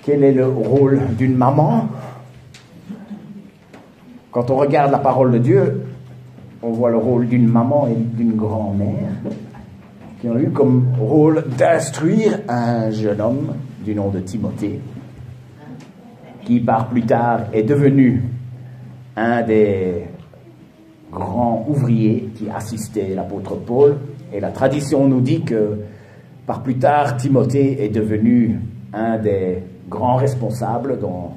Quel est le rôle d'une maman? Quand on regarde la parole de Dieu, on voit le rôle d'une maman et d'une grand-mère qui ont eu comme rôle d'instruire un jeune homme du nom de Timothée, qui par plus tard est devenu un des grands ouvriers qui assistait l'apôtre Paul. Et la tradition nous dit que par plus tard, Timothée est devenu un des grands responsables dans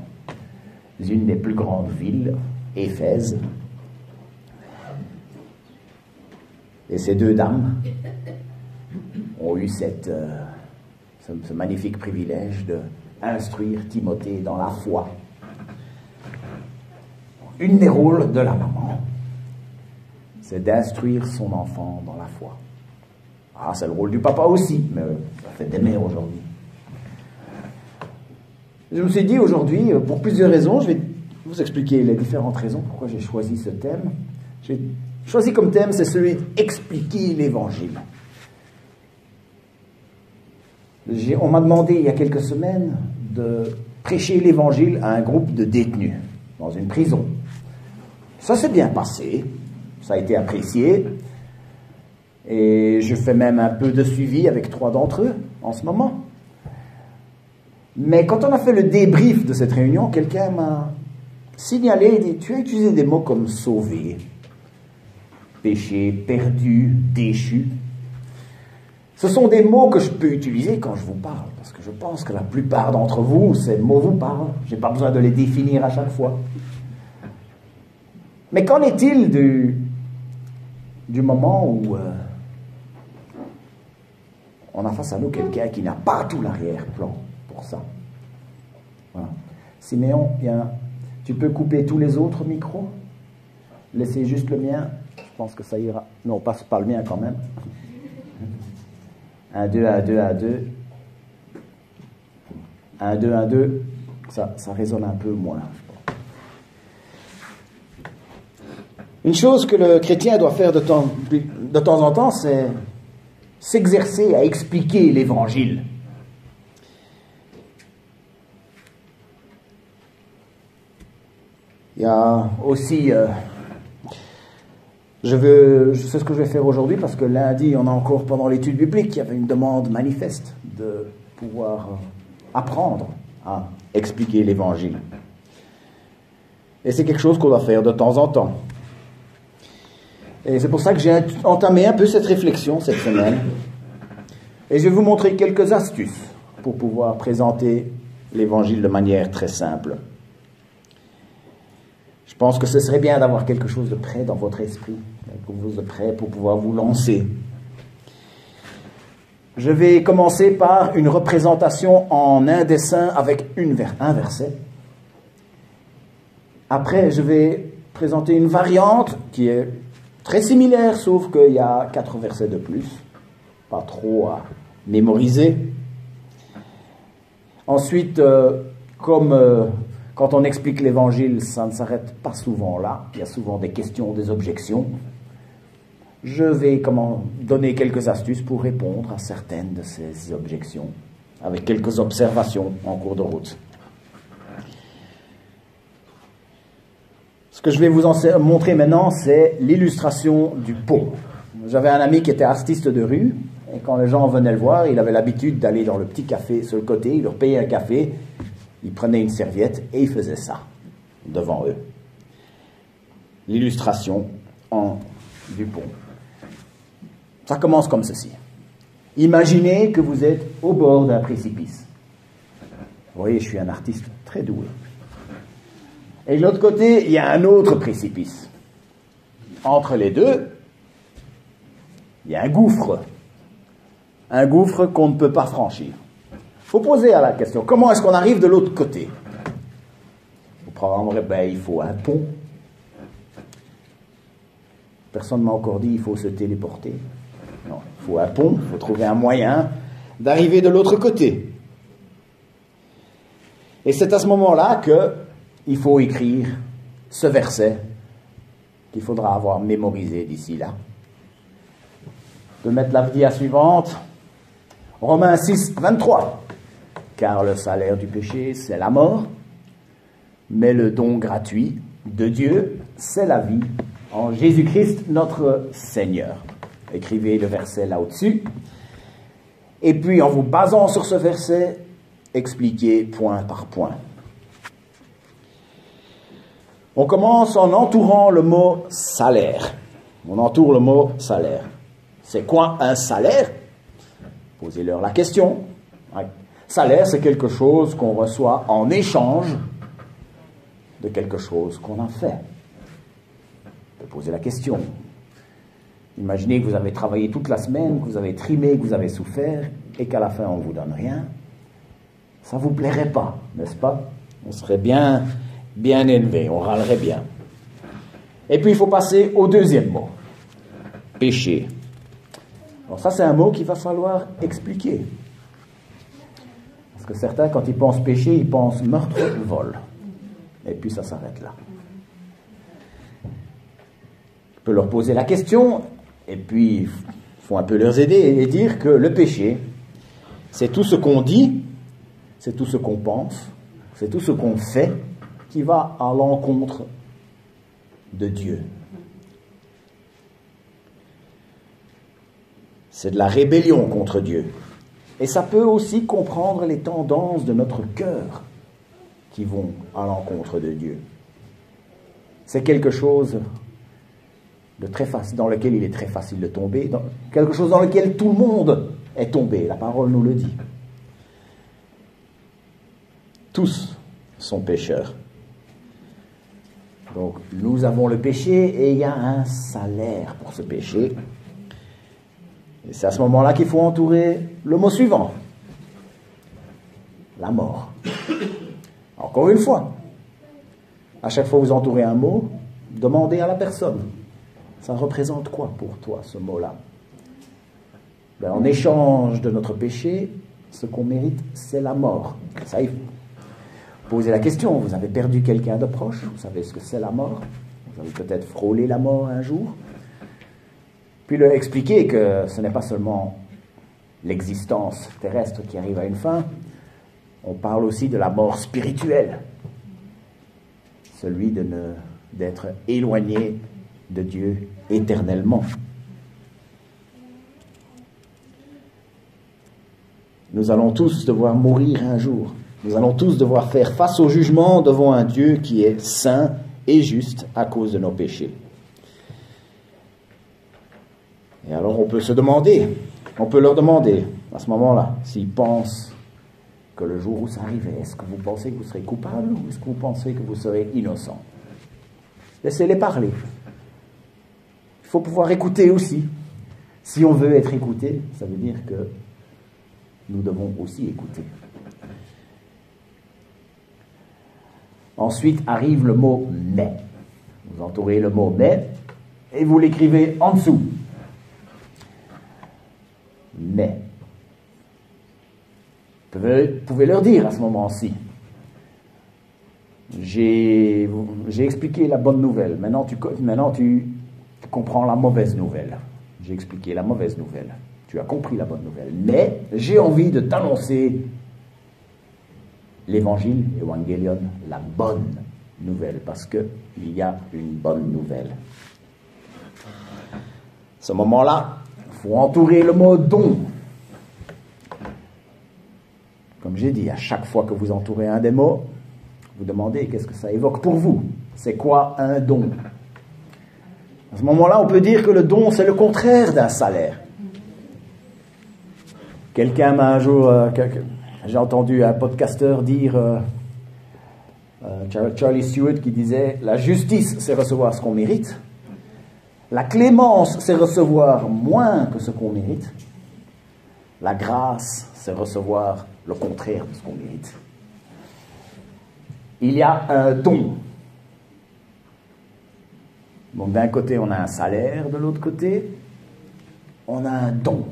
une des plus grandes villes, Éphèse. Et ces deux dames ont eu ce magnifique privilège d'instruire Timothée dans la foi. Une des rôles de la maman, c'est d'instruire son enfant dans la foi. Ah, c'est le rôle du papa aussi, mais ça fait des mères aujourd'hui. Je me suis dit aujourd'hui, pour plusieurs raisons, je vais vous expliquer les différentes raisons pourquoi j'ai choisi ce thème. J'ai choisi comme thème, c'est celui d'expliquer l'Évangile. On m'a demandé il y a quelques semaines de prêcher l'Évangile à un groupe de détenus dans une prison. Ça s'est bien passé, ça a été apprécié, et je fais même un peu de suivi avec 3 d'entre eux en ce moment. Mais quand on a fait le débrief de cette réunion, quelqu'un m'a signalé, il dit, tu as utilisé des mots comme sauvé, péché, perdu, déchu. Ce sont des mots que je peux utiliser quand je vous parle, parce que je pense que la plupart d'entre vous, ces mots vous parlent. Je n'ai pas besoin de les définir à chaque fois. Mais qu'en est-il du moment où on a face à nous quelqu'un qui n'a pas tout l'arrière-plan pour ça? Voilà. Siméon, tu peux couper tous les autres micros? Laissez juste le mien. Je pense que ça ira. Non, pas le mien quand même. 1, 2, 1, 2, 1, 2. 1, 2, 1, 2. Ça résonne un peu moins, je pense. Une chose que le chrétien doit faire de temps en temps, c'est s'exercer à expliquer l'Évangile. Il y a aussi... c'est ce que je vais faire aujourd'hui parce que lundi, on a encore pendant l'étude biblique, il y avait une demande manifeste de pouvoir apprendre à expliquer l'Évangile. Et c'est quelque chose qu'on doit faire de temps en temps. Et c'est pour ça que j'ai entamé un peu cette réflexion cette semaine. Et je vais vous montrer quelques astuces pour pouvoir présenter l'Évangile de manière très simple. Je pense que ce serait bien d'avoir quelque chose de prêt dans votre esprit, quelque chose de prêt pour pouvoir vous lancer. Je vais commencer par une représentation en un dessin avec un verset. Après, je vais présenter une variante qui est très similaire, sauf qu'il y a 4 versets de plus. Pas trop à mémoriser. Ensuite, quand on explique l'Évangile, ça ne s'arrête pas souvent là. Il y a souvent des questions, des objections. Je vais donner quelques astuces pour répondre à certaines de ces objections, avec quelques observations en cours de route. Ce que je vais vous montrer maintenant, c'est l'illustration du pont. J'avais un ami qui était artiste de rue, et quand les gens venaient le voir, il avait l'habitude d'aller dans le petit café sur le côté, il leur payait un café, il prenait une serviette et il faisait ça devant eux. L'illustration du pont. Ça commence comme ceci. Imaginez que vous êtes au bord d'un précipice. Vous voyez, je suis un artiste très doué. Et de l'autre côté, il y a un autre précipice. Entre les deux, il y a un gouffre. Un gouffre qu'on ne peut pas franchir. Il faut poser à la question, comment est-ce qu'on arrive de l'autre côté? Vous prendrez, il faut un pont. Personne ne m'a encore dit il faut se téléporter. Non, il faut un pont, il faut trouver un moyen d'arriver de l'autre côté. Et c'est à ce moment-là qu'il faut écrire ce verset qu'il faudra avoir mémorisé d'ici là. Je peux mettre la vidéo suivante. Romains 6, 23. car le salaire du péché, c'est la mort, mais le don gratuit de Dieu, c'est la vie en Jésus-Christ, notre Seigneur. Écrivez le verset là au-dessus. Et puis, en vous basant sur ce verset, expliquez point par point. On commence en entourant le mot salaire. On entoure le mot salaire. C'est quoi un salaire? Posez-leur la question. Ouais. Salaire, c'est quelque chose qu'on reçoit en échange de quelque chose qu'on a fait. Vous poser la question. Imaginez que vous avez travaillé toute la semaine, que vous avez trimé, que vous avez souffert, et qu'à la fin on ne vous donne rien. Ça ne vous plairait pas, n'est-ce pas? On serait bien élevé, on râlerait bien. Et puis il faut passer au deuxième mot. Péché. Alors ça c'est un mot qu'il va falloir expliquer. Parce que certains, quand ils pensent péché, ils pensent meurtre, vol. Et puis ça s'arrête là. Je peux leur poser la question, et puis il faut un peu leur aider et dire que le péché, c'est tout ce qu'on dit, c'est tout ce qu'on pense, c'est tout ce qu'on fait qui va à l'encontre de Dieu. C'est de la rébellion contre Dieu. Et ça peut aussi comprendre les tendances de notre cœur qui vont à l'encontre de Dieu. C'est quelque chose de très facile, dans lequel il est très facile de tomber, quelque chose dans lequel tout le monde est tombé. La parole nous le dit. Tous sont pécheurs. Donc, nous avons le péché et il y a un salaire pour ce péché. Et c'est à ce moment-là qu'il faut entourer le mot suivant. La mort. Encore une fois, à chaque fois que vous entourez un mot, demandez à la personne. Ça représente quoi pour toi, ce mot-là? Ben, en échange de notre péché, ce qu'on mérite, c'est la mort. Ça, il faut poser la question. Vous avez perdu quelqu'un de proche, vous savez ce que c'est la mort. Vous avez peut-être frôlé la mort un jour. Puis leur expliquer que ce n'est pas seulement l'existence terrestre qui arrive à une fin, on parle aussi de la mort spirituelle. Celui d'être éloigné de Dieu éternellement. Nous allons tous devoir mourir un jour. Nous allons tous devoir faire face au jugement devant un Dieu qui est saint et juste à cause de nos péchés. Et alors on peut se demander, on peut leur demander à ce moment-là, s'ils pensent que le jour où ça arrivait, est-ce que vous pensez que vous serez coupable ou est-ce que vous pensez que vous serez innocent? Laissez-les parler. Il faut pouvoir écouter aussi. Si on veut être écouté, ça veut dire que nous devons aussi écouter. Ensuite arrive le mot « mais ». Vous entourez le mot « mais » et vous l'écrivez en dessous. Mais. Vous pouvez leur dire à ce moment-ci. J'ai expliqué la bonne nouvelle. Maintenant, tu comprends la mauvaise nouvelle. J'ai expliqué la mauvaise nouvelle. Tu as compris la bonne nouvelle. Mais j'ai envie de t'annoncer l'évangile, évangélion, la bonne nouvelle, parce qu'il y a une bonne nouvelle. À ce moment-là, il faut entourer le mot don. Comme j'ai dit, à chaque fois que vous entourez un des mots, vous demandez qu'est-ce que ça évoque pour vous. C'est quoi un don? À ce moment-là, on peut dire que le don, c'est le contraire d'un salaire. Quelqu'un m'a un jour, j'ai entendu un podcasteur dire, Charlie Stewart, qui disait, la justice, c'est recevoir ce qu'on mérite. La clémence, c'est recevoir moins que ce qu'on mérite. La grâce, c'est recevoir le contraire de ce qu'on mérite. Il y a un don. Donc d'un côté, on a un salaire, de l'autre côté, on a un don.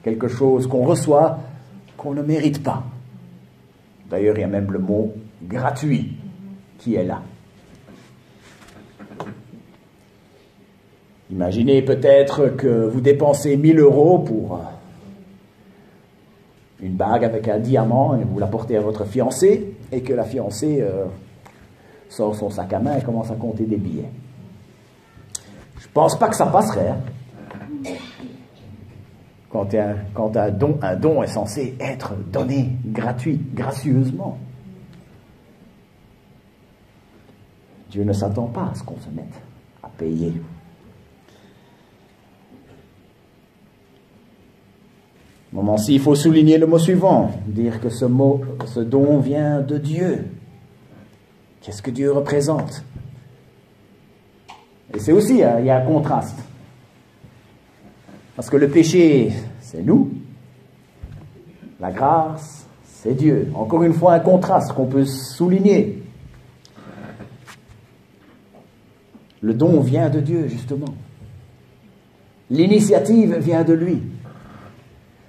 Quelque chose qu'on reçoit, qu'on ne mérite pas. D'ailleurs, il y a même le mot « gratuit » qui est là. Imaginez peut-être que vous dépensez 1 000 € pour une bague avec un diamant et vous la portez à votre fiancé et que la fiancée sort son sac à main et commence à compter des billets. Je pense pas que ça passerait. Hein. Quand un don est censé être donné gracieusement. Dieu ne s'attend pas à ce qu'on se mette à payer. Au moment-ci, il faut souligner le mot suivant, dire que ce don vient de Dieu. Qu'est-ce que Dieu représente? Et c'est aussi, il y a un contraste. Parce que le péché, c'est nous. La grâce, c'est Dieu. Encore une fois, un contraste qu'on peut souligner. Le don vient de Dieu, justement. L'initiative vient de lui.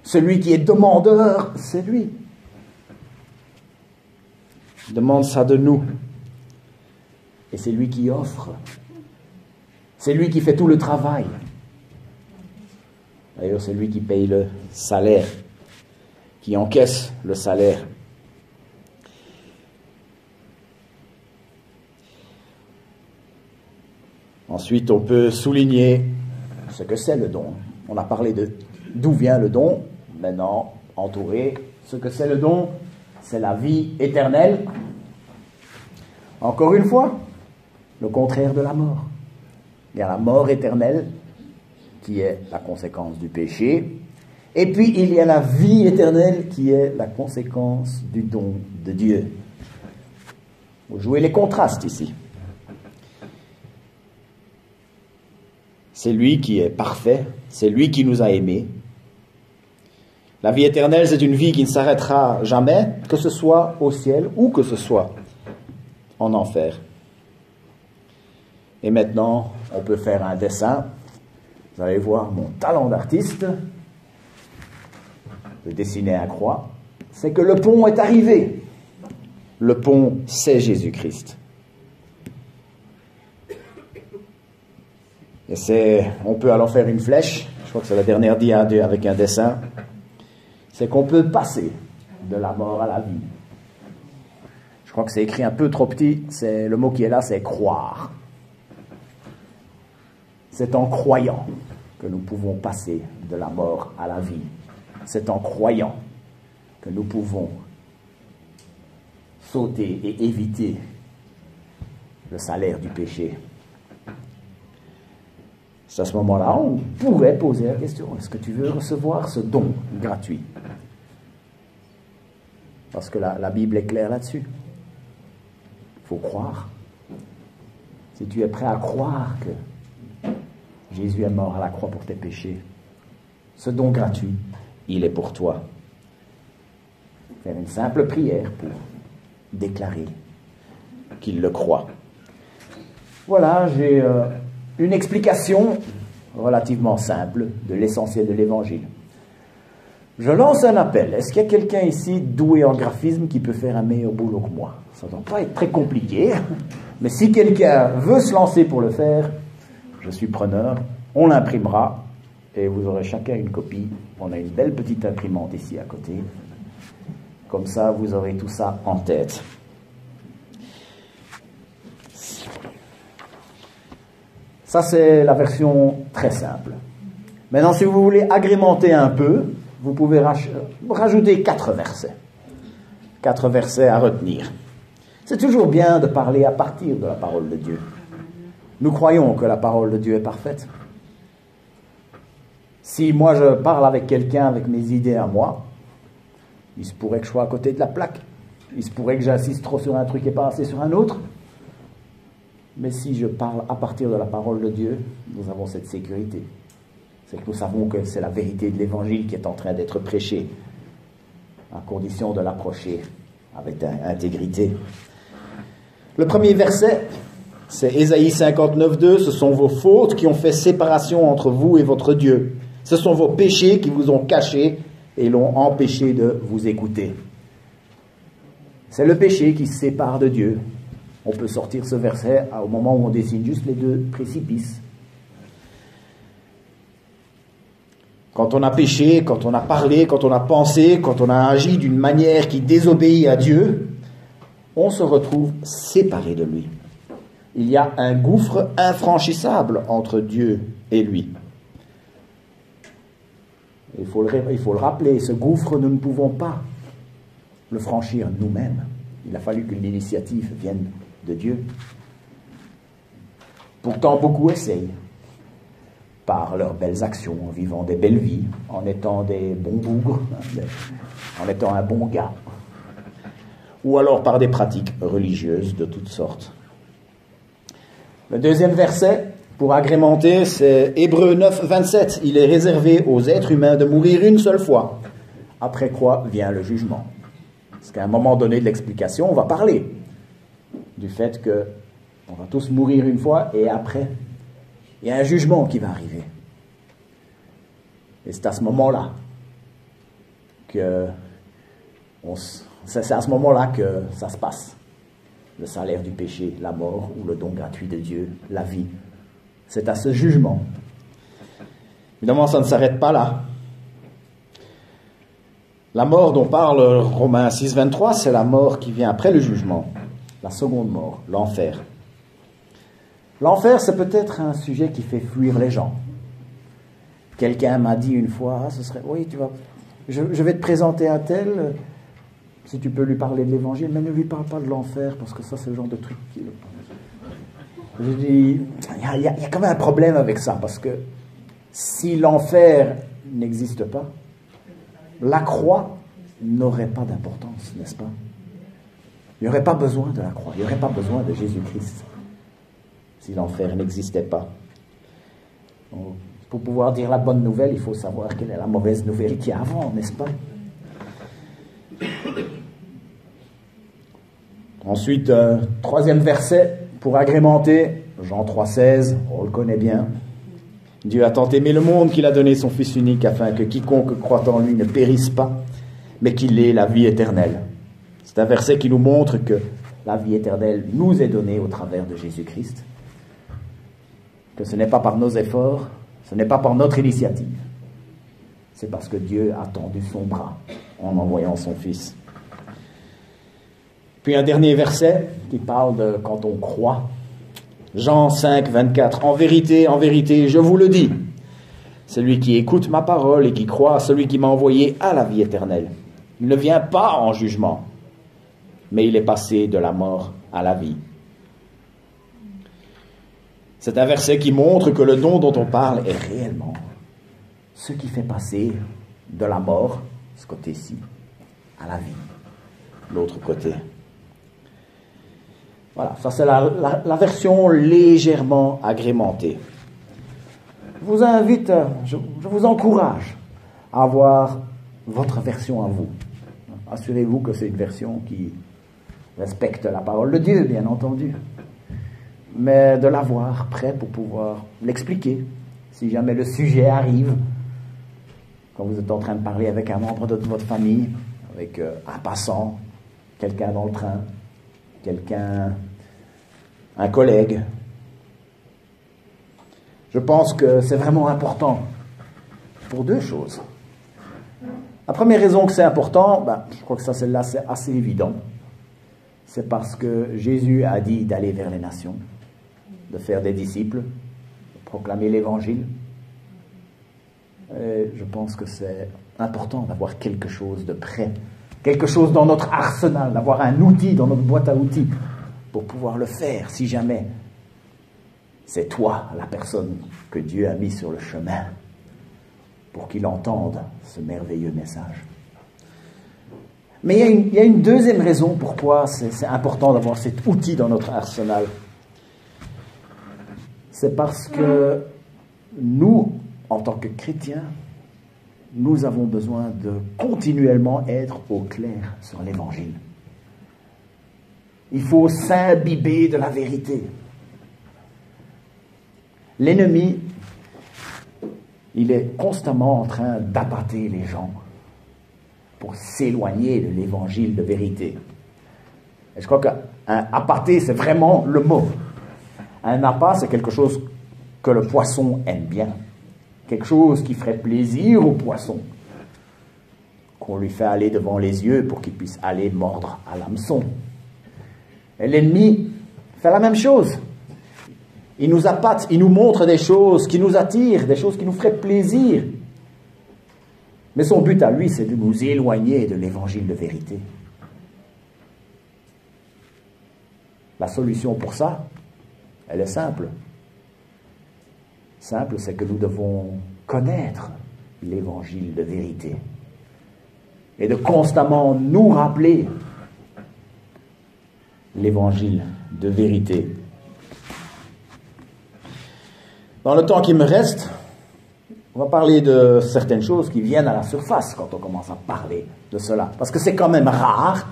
Celui qui est demandeur, c'est lui. Il demande ça de nous. Et c'est lui qui offre. C'est lui qui fait tout le travail. D'ailleurs, c'est lui qui paye le salaire, qui encaisse le salaire. Ensuite, on peut souligner ce que c'est le don. On a parlé de d'où vient le don. Maintenant, entouré, ce que c'est le don, c'est la vie éternelle. Encore une fois, le contraire de la mort. Il y a la mort éternelle, qui est la conséquence du péché. Et puis, il y a la vie éternelle, qui est la conséquence du don de Dieu. Vous jouez les contrastes ici. C'est lui qui est parfait, c'est lui qui nous a aimés. La vie éternelle, c'est une vie qui ne s'arrêtera jamais, que ce soit au ciel ou que ce soit en enfer. Et maintenant, on peut faire un dessin. Vous allez voir mon talent d'artiste. Je vais dessiner un croix. C'est que le pont est arrivé. Le pont, c'est Jésus-Christ. Et on peut alors faire une flèche. Je crois que c'est la dernière dia avec un dessin. C'est qu'on peut passer de la mort à la vie. Je crois que c'est écrit un peu trop petit. Le mot qui est là, c'est croire. C'est en croyant que nous pouvons passer de la mort à la vie. C'est en croyant que nous pouvons sauter et éviter le salaire du péché. C'est à ce moment-là, on pourrait poser la question, est-ce que tu veux recevoir ce don gratuit? Parce que la Bible est claire là-dessus. Il faut croire. Si tu es prêt à croire que Jésus est mort à la croix pour tes péchés, ce don gratuit, il est pour toi. Faire une simple prière pour déclarer qu'il le croit. Voilà, j'ai une explication relativement simple de l'essentiel de l'Évangile. Je lance un appel. Est-ce qu'il y a quelqu'un ici doué en graphisme qui peut faire un meilleur boulot que moi? Ça ne doit pas être très compliqué, mais si quelqu'un veut se lancer pour le faire, je suis preneur. On l'imprimera et vous aurez chacun une copie. On a une belle petite imprimante ici à côté. Comme ça, vous aurez tout ça en tête. Ça, c'est la version très simple. Maintenant, si vous voulez agrémenter un peu, vous pouvez rajouter 4 versets. 4 versets à retenir. C'est toujours bien de parler à partir de la parole de Dieu. Nous croyons que la parole de Dieu est parfaite. Si moi je parle avec quelqu'un avec mes idées à moi, il se pourrait que je sois à côté de la plaque. Il se pourrait que j'insiste trop sur un truc et pas assez sur un autre. Mais si je parle à partir de la parole de Dieu, nous avons cette sécurité. C'est que nous savons que c'est la vérité de l'Évangile qui est en train d'être prêchée, à condition de l'approcher avec intégrité. Le premier verset, c'est Ésaïe 59, 2. Ce sont vos fautes qui ont fait séparation entre vous et votre Dieu. Ce sont vos péchés qui vous ont caché et l'ont empêché de vous écouter. C'est le péché qui se sépare de Dieu. On peut sortir ce verset au moment où on dessine juste les 2 précipices. Quand on a péché, quand on a parlé, quand on a pensé, quand on a agi d'une manière qui désobéit à Dieu, on se retrouve séparé de lui. Il y a un gouffre infranchissable entre Dieu et lui. Il faut le rappeler, ce gouffre, nous ne pouvons pas le franchir nous-mêmes. Il a fallu que l'initiative vienne de Dieu. Pourtant, beaucoup essayent, par leurs belles actions, en vivant des belles vies, en étant des bons bougres, en étant un bon gars, ou alors par des pratiques religieuses de toutes sortes. Le deuxième verset, pour agrémenter, c'est Hébreux 9, 27. Il est réservé aux êtres humains de mourir une seule fois, après quoi vient le jugement. Parce qu'à un moment donné de l'explication, on va parler du fait que on va tous mourir une fois et après, il y a un jugement qui va arriver. Et c'est à ce moment-là que c'est à ce moment-là que ça se passe. Le salaire du péché, la mort ou le don gratuit de Dieu, la vie. C'est à ce jugement. Évidemment, ça ne s'arrête pas là. La mort dont parle Romains 6, 23, c'est la mort qui vient après le jugement. La seconde mort, l'enfer. L'enfer, c'est peut-être un sujet qui fait fuir les gens. Quelqu'un m'a dit une fois, oui, je vais te présenter un tel, si tu peux lui parler de l'évangile, mais ne lui parle pas de l'enfer, parce que ça, c'est le genre de truc qui... Je dis, il y a quand même un problème avec ça, parce que si l'enfer n'existe pas, la croix n'aurait pas d'importance, n'est-ce pas? Il n'y aurait pas besoin de la croix, il n'y aurait pas besoin de Jésus-Christ, si l'enfer n'existait pas. Donc, pour pouvoir dire la bonne nouvelle, il faut savoir quelle est la mauvaise nouvelle qu'il y a avant, n'est-ce pas? Ensuite, troisième verset, pour agrémenter, Jean 3,16, on le connaît bien. Dieu a tant aimé le monde qu'il a donné son Fils unique afin que quiconque croit en lui ne périsse pas, mais qu'il ait la vie éternelle. C'est un verset qui nous montre que la vie éternelle nous est donnée au travers de Jésus-Christ, que ce n'est pas par nos efforts, ce n'est pas par notre initiative, c'est parce que Dieu a tendu son bras en envoyant son Fils. Puis un dernier verset qui parle de quand on croit. Jean 5, 24. En vérité, je vous le dis, celui qui écoute ma parole et qui croit à celui qui m'a envoyé a la vie éternelle. Il ne vient pas en jugement, mais il est passé de la mort à la vie. C'est un verset qui montre que le don dont on parle est réellement ce qui fait passer de la mort, ce côté-ci, à la vie, l'autre côté. Voilà, ça c'est la version légèrement agrémentée. Je vous invite, je vous encourage à avoir votre version à vous. Assurez-vous que c'est une version qui respecte la parole de Dieu, bien entendu. Mais de l'avoir prêt pour pouvoir l'expliquer. Si jamais le sujet arrive, quand vous êtes en train de parler avec un membre de votre famille, avec un passant, quelqu'un dans le train, un collègue. Je pense que c'est vraiment important pour deux choses. La première raison que c'est important, je crois que celle-là, c'est assez évident. C'est parce que Jésus a dit d'aller vers les nations, de faire des disciples, de proclamer l'évangile. Et je pense que c'est important d'avoir quelque chose de prêt, quelque chose dans notre arsenal, d'avoir un outil dans notre boîte à outils pour pouvoir le faire si jamais c'est toi, la personne que Dieu a mis sur le chemin pour qu'il entende ce merveilleux message. Mais il y a une deuxième raison pourquoi c'est important d'avoir cet outil dans notre arsenal. C'est parce que nous, en tant que chrétiens, nous avons besoin de continuellement être au clair sur l'évangile. Il faut s'imbiber de la vérité. L'ennemi, il est constamment en train d'appâter les gens pour s'éloigner de l'évangile de vérité. Et je crois qu'un appâter, c'est vraiment le mot. Un appât, c'est quelque chose que le poisson aime bien. quelque chose qui ferait plaisir au poisson, qu'on lui fait aller devant les yeux pour qu'il puisse aller mordre à l'hameçon. Et l'ennemi fait la même chose. Il nous appâte, il nous montre des choses qui nous attirent, des choses qui nous feraient plaisir. Mais son but à lui, c'est de nous éloigner de l'évangile de vérité. La solution pour ça, elle est simple. Simple, c'est que nous devons connaître l'évangile de vérité et de constamment nous rappeler l'évangile de vérité. Dans le temps qui me reste, on va parler de certaines choses qui viennent à la surface quand on commence à parler de cela. Parce que c'est quand même rare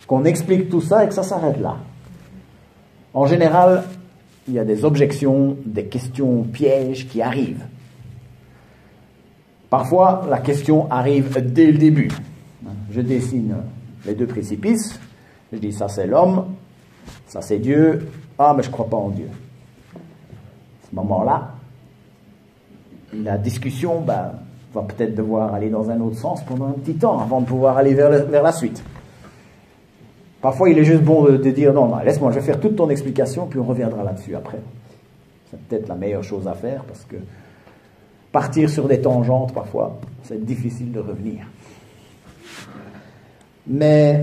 qu'on explique tout ça et que ça s'arrête là. En général, il y a des objections, des questions pièges qui arrivent. Parfois, la question arrive dès le début. Je dessine les deux précipices, je dis ça c'est l'homme, ça c'est Dieu, ah mais je ne crois pas en Dieu. À ce moment-là, la discussion va peut-être devoir aller dans un autre sens pendant un petit temps avant de pouvoir aller vers la suite. Parfois, il est juste bon de dire non, laisse-moi, je vais faire toute ton explication, puis on reviendra là-dessus après. C'est peut-être la meilleure chose à faire, parce que partir sur des tangentes, parfois, c'est difficile de revenir. Mais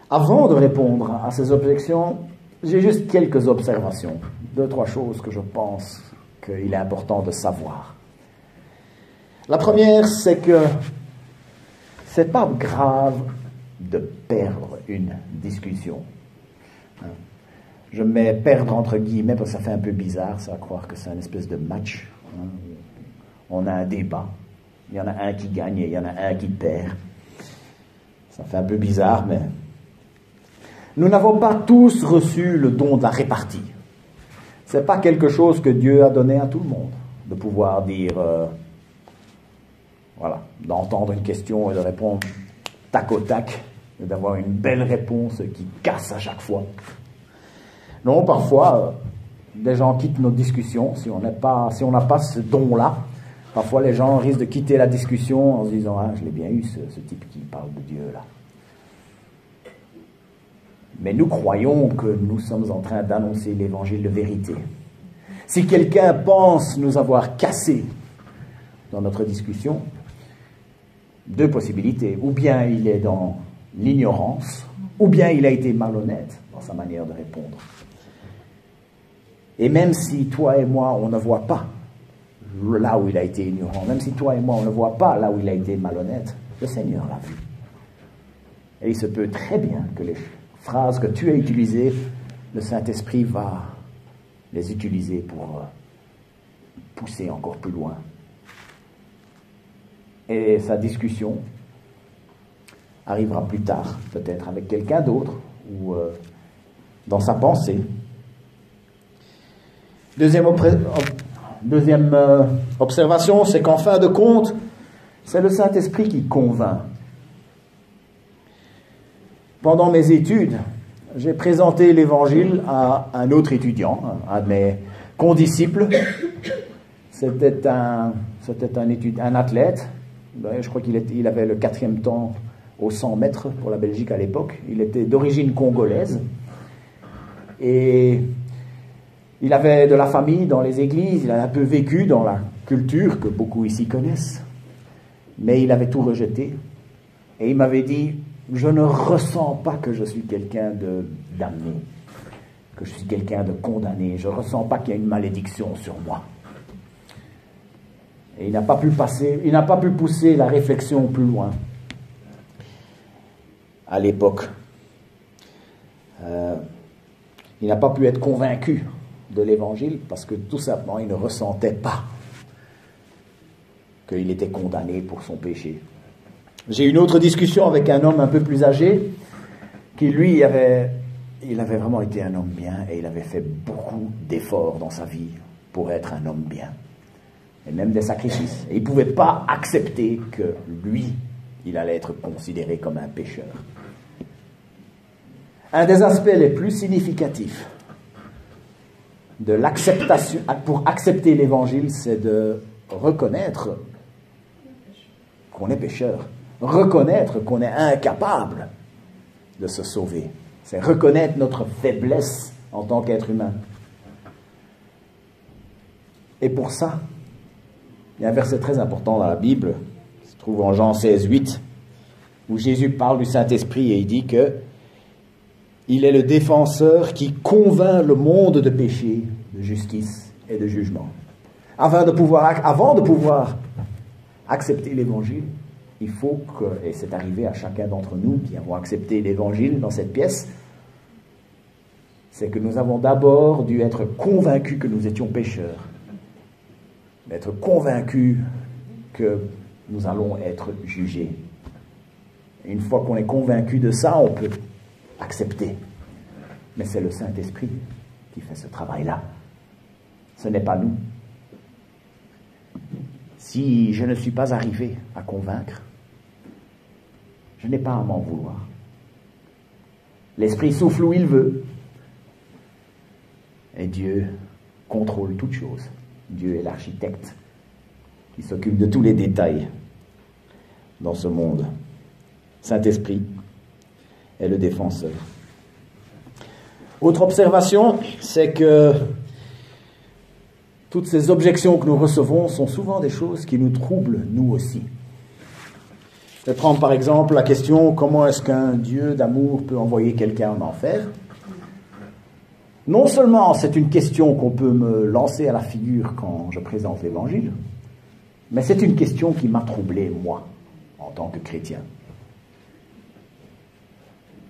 avant de répondre à ces objections, j'ai juste quelques observations, 2-3 choses que je pense qu'il est important de savoir. La première, c'est que c'est pas grave de perdre une discussion. Je mets perdre entre guillemets parce que ça fait un peu bizarre, ça, à croire que c'est une espèce de match. On a un débat, il y en a un qui gagne et il y en a un qui perd. Ça fait un peu bizarre, mais nous n'avons pas tous reçu le don de la répartie. C'est pas quelque chose que Dieu a donné à tout le monde, de pouvoir dire, voilà, d'entendre une question et de répondre tac au tac, et d'avoir une belle réponse qui casse à chaque fois. Non, parfois, des gens quittent nos discussions si on n'a pas ce don-là. Parfois, les gens risquent de quitter la discussion en se disant « Ah, je l'ai bien eu, ce type qui parle de Dieu, là. » Mais nous croyons que nous sommes en train d'annoncer l'évangile de vérité. Si quelqu'un pense nous avoir cassé dans notre discussion, 2 possibilités. Ou bien il est dans l'ignorance, ou bien il a été malhonnête dans sa manière de répondre. Et même si toi et moi, on ne voit pas là où il a été ignorant, même si toi et moi, on ne voit pas là où il a été malhonnête, le Seigneur l'a vu. Et il se peut très bien que les phrases que tu as utilisées, le Saint-Esprit va les utiliser pour pousser encore plus loin. Et sa discussion arrivera plus tard, peut-être avec quelqu'un d'autre, ou dans sa pensée. Deuxième observation, c'est qu'en fin de compte, c'est le Saint-Esprit qui convainc. Pendant mes études, j'ai présenté l'Évangile à un autre étudiant, un de mes condisciples. C'était un athlète. Je crois qu'il avait le 4e temps aux 100 mètres pour la Belgique à l'époque. Il était d'origine congolaise. Et il avait de la famille dans les églises. Il a un peu vécu dans la culture que beaucoup ici connaissent. Mais il avait tout rejeté. Et il m'avait dit, je ne ressens pas que je suis quelqu'un de damné, que je suis quelqu'un de condamné. Je ne ressens pas qu'il y a une malédiction sur moi. Et il n'a pas pu pousser la réflexion plus loin à l'époque. Il n'a pas pu être convaincu de l'Évangile parce que tout simplement il ne ressentait pas qu'il était condamné pour son péché. J'ai eu une autre discussion avec un homme un peu plus âgé qui lui il avait vraiment été un homme bien et il avait fait beaucoup d'efforts dans sa vie pour être un homme bien. Et même des sacrifices. Et il ne pouvait pas accepter que lui, il allait être considéré comme un pécheur. Un des aspects les plus significatifs de l'acceptation. Pour accepter l'évangile, c'est de reconnaître qu'on est pécheur, reconnaître qu'on est incapable de se sauver. C'est reconnaître notre faiblesse en tant qu'être humain. Et pour ça, il y a un verset très important dans la Bible, qui se trouve en Jean 16, 8, où Jésus parle du Saint-Esprit et il dit que il est le défenseur qui convainc le monde de péché, de justice et de jugement. Avant de pouvoir accepter l'évangile, il faut que, et c'est arrivé à chacun d'entre nous qui avons accepté l'évangile dans cette pièce, c'est que nous avons d'abord dû être convaincus que nous étions pécheurs, d'être convaincus que nous allons être jugés. Et une fois qu'on est convaincu de ça, on peut accepter. Mais c'est le Saint-Esprit qui fait ce travail-là. Ce n'est pas nous. Si je ne suis pas arrivé à convaincre, je n'ai pas à m'en vouloir. L'Esprit souffle où il veut. Et Dieu contrôle toutes choses. Dieu est l'architecte qui s'occupe de tous les détails dans ce monde. Saint-Esprit est le défenseur. Autre observation, c'est que toutes ces objections que nous recevons sont souvent des choses qui nous troublent, nous aussi. Je vais prendre par exemple la question, comment est-ce qu'un Dieu d'amour peut envoyer quelqu'un en enfer? Non seulement c'est une question qu'on peut me lancer à la figure quand je présente l'Évangile, mais c'est une question qui m'a troublé, moi, en tant que chrétien.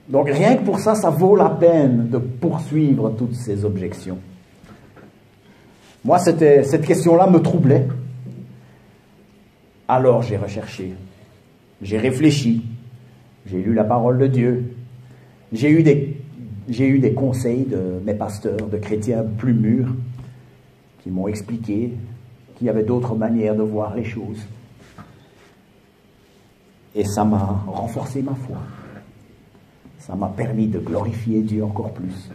Donc rien que pour ça, ça vaut la peine de poursuivre toutes ces objections. Moi, cette question-là me troublait. Alors j'ai recherché, j'ai réfléchi, j'ai lu la parole de Dieu, j'ai eu des conseils de mes pasteurs, de chrétiens plus mûrs, qui m'ont expliqué qu'il y avait d'autres manières de voir les choses. Et ça m'a renforcé ma foi. Ça m'a permis de glorifier Dieu encore plus.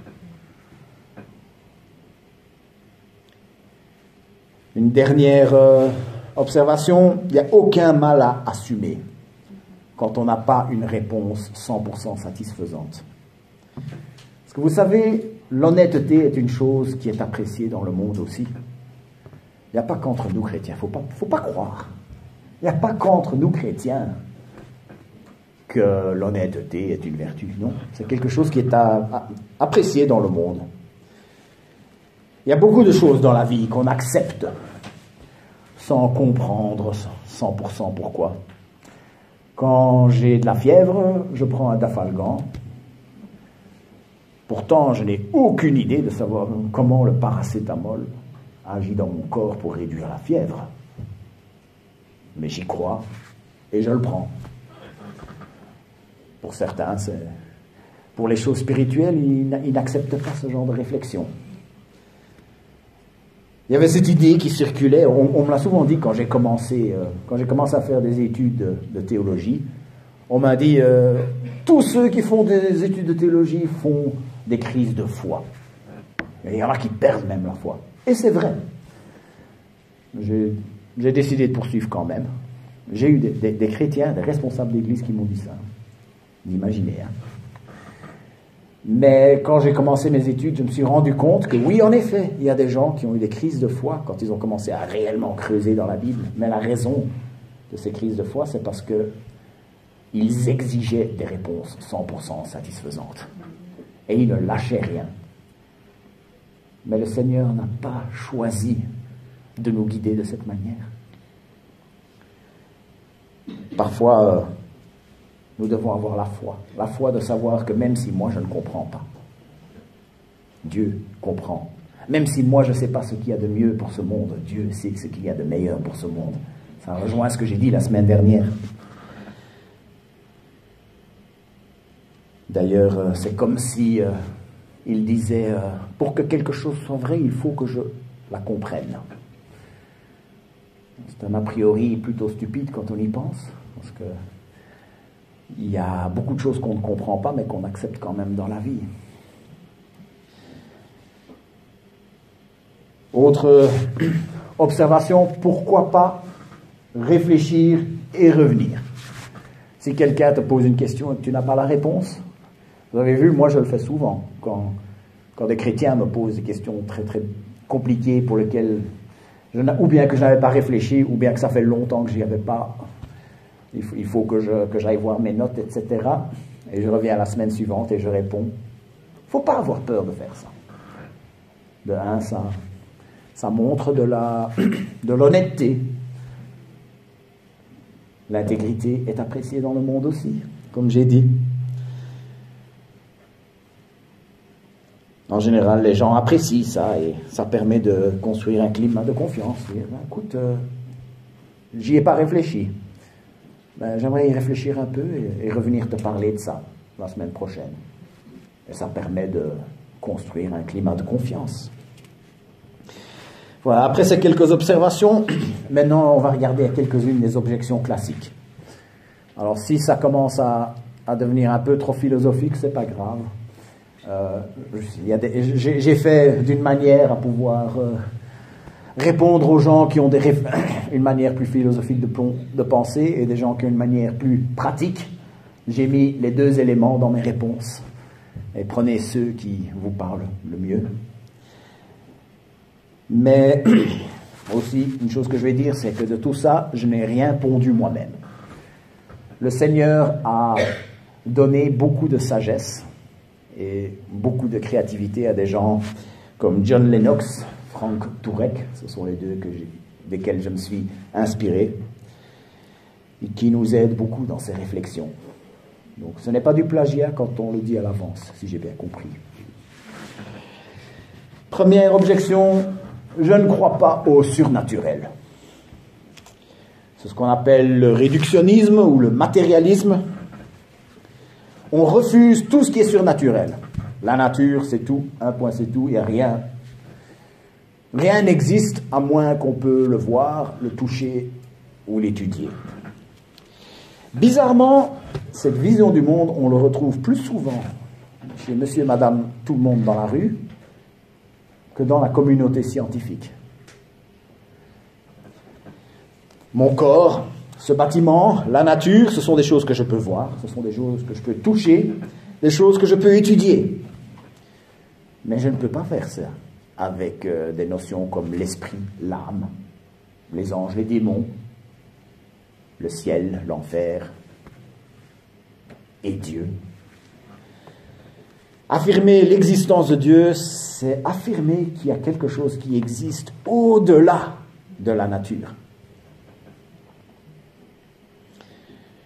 Une dernière observation, il n'y a aucun mal à assumer quand on n'a pas une réponse 100% satisfaisante. Parce que vous savez, l'honnêteté est une chose qui est appréciée dans le monde aussi. Il n'y a pas qu'entre nous chrétiens, il ne faut pas croire. Il n'y a pas qu'entre nous chrétiens que l'honnêteté est une vertu. Non, c'est quelque chose qui est apprécié dans le monde. Il y a beaucoup de choses dans la vie qu'on accepte sans comprendre 100% pourquoi. Quand j'ai de la fièvre, je prends un Dafalgan. Pourtant, je n'ai aucune idée de savoir comment le paracétamol agit dans mon corps pour réduire la fièvre. Mais j'y crois et je le prends. Pour certains, pour les choses spirituelles, ils n'acceptent pas ce genre de réflexion. Il y avait cette idée qui circulait, on me l'a souvent dit quand j'ai commencé à faire des études de théologie, on m'a dit, tous ceux qui font des études de théologie font des crises de foi. Et il y en a qui perdent même la foi. Et c'est vrai. J'ai décidé de poursuivre quand même. J'ai eu des chrétiens, des responsables d'église qui m'ont dit ça. D'imaginer, hein. Mais quand j'ai commencé mes études, je me suis rendu compte que oui, en effet, il y a des gens qui ont eu des crises de foi quand ils ont commencé à réellement creuser dans la Bible. Mais la raison de ces crises de foi, c'est parce que ils exigeaient des réponses 100% satisfaisantes. Et ils ne lâchaient rien. Mais le Seigneur n'a pas choisi de nous guider de cette manière. Parfois, nous devons avoir la foi de savoir que même si moi je ne comprends pas, Dieu comprend. Même si moi je ne sais pas ce qu'il y a de mieux pour ce monde, Dieu sait ce qu'il y a de meilleur pour ce monde. Ça rejoint ce que j'ai dit la semaine dernière. D'ailleurs, c'est comme si il disait, pour que quelque chose soit vrai, il faut que je la comprenne. C'est un a priori plutôt stupide quand on y pense, parce que il y a beaucoup de choses qu'on ne comprend pas, mais qu'on accepte quand même dans la vie. Autre observation, pourquoi pas réfléchir et revenir? Si quelqu'un te pose une question et que tu n'as pas la réponse, vous avez vu, moi je le fais souvent, quand des chrétiens me posent des questions très très compliquées pour lesquelles, ou bien que je n'avais pas réfléchi, ou bien que ça fait longtemps que j'y avais pas, il faut que j'aille voir mes notes, etc. Et je reviens la semaine suivante et je réponds. Il ne faut pas avoir peur de faire ça. De un, ça montre de l'honnêteté. L'intégrité est appréciée dans le monde aussi, comme j'ai dit. En général, les gens apprécient ça et ça permet de construire un climat de confiance. Dire, ben, écoute, j'y ai pas réfléchi. Ben, j'aimerais y réfléchir un peu et revenir te parler de ça la semaine prochaine. Et ça permet de construire un climat de confiance. Voilà, après ces quelques observations, maintenant on va regarder quelques-unes des objections classiques. Alors si ça commence à devenir un peu trop philosophique, c'est pas grave. J'ai fait d'une manière à pouvoir répondre aux gens qui ont une manière plus philosophique de penser et des gens qui ont une manière plus pratique. J'ai mis les deux éléments dans mes réponses. Et prenez ceux qui vous parlent le mieux. Mais aussi, une chose que je vais dire, c'est que de tout ça, je n'ai rien pondu moi-même. Le Seigneur a donné beaucoup de sagesse et beaucoup de créativité à des gens comme John Lennox, Frank Turek, ce sont les deux desquels je me suis inspiré, et qui nous aident beaucoup dans ces réflexions. Donc ce n'est pas du plagiat quand on le dit à l'avance, si j'ai bien compris. Première objection, je ne crois pas au surnaturel. C'est ce qu'on appelle le réductionnisme ou le matérialisme. On refuse tout ce qui est surnaturel. La nature, c'est tout, un point c'est tout, il n'y a rien. Rien n'existe à moins qu'on peut le voir, le toucher ou l'étudier. Bizarrement, cette vision du monde, on le retrouve plus souvent chez monsieur et madame tout le monde dans la rue que dans la communauté scientifique. Mon corps, ce bâtiment, la nature, ce sont des choses que je peux voir, ce sont des choses que je peux toucher, des choses que je peux étudier. Mais je ne peux pas faire ça avec des notions comme l'esprit, l'âme, les anges, les démons, le ciel, l'enfer et Dieu. Affirmer l'existence de Dieu, c'est affirmer qu'il y a quelque chose qui existe au-delà de la nature.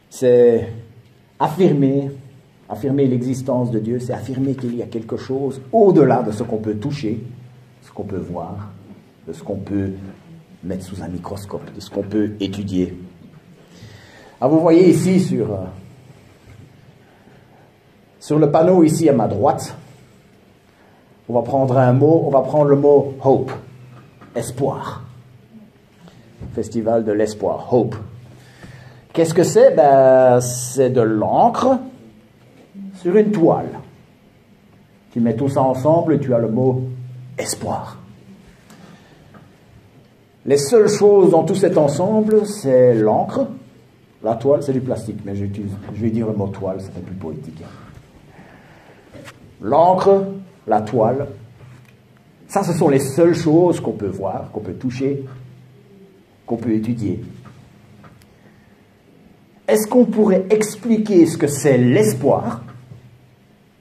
C'est affirmer l'existence de Dieu, c'est affirmer qu'il y a quelque chose au-delà de ce qu'on peut toucher, ce qu'on peut voir, de ce qu'on peut mettre sous un microscope, de ce qu'on peut étudier. Ah, vous voyez ici sur le panneau ici à ma droite, on va prendre le mot hope, espoir. Festival de l'espoir, hope. Qu'est-ce que c'est? Ben, c'est de l'encre sur une toile. Tu mets tout ça ensemble et tu as le mot espoir. Les seules choses dans tout cet ensemble, c'est l'encre. La toile, c'est du plastique, mais je vais dire le mot toile, ça fait plus poétique. L'encre, la toile, ça, ce sont les seules choses qu'on peut voir, qu'on peut toucher, qu'on peut étudier. Est-ce qu'on pourrait expliquer ce que c'est l'espoir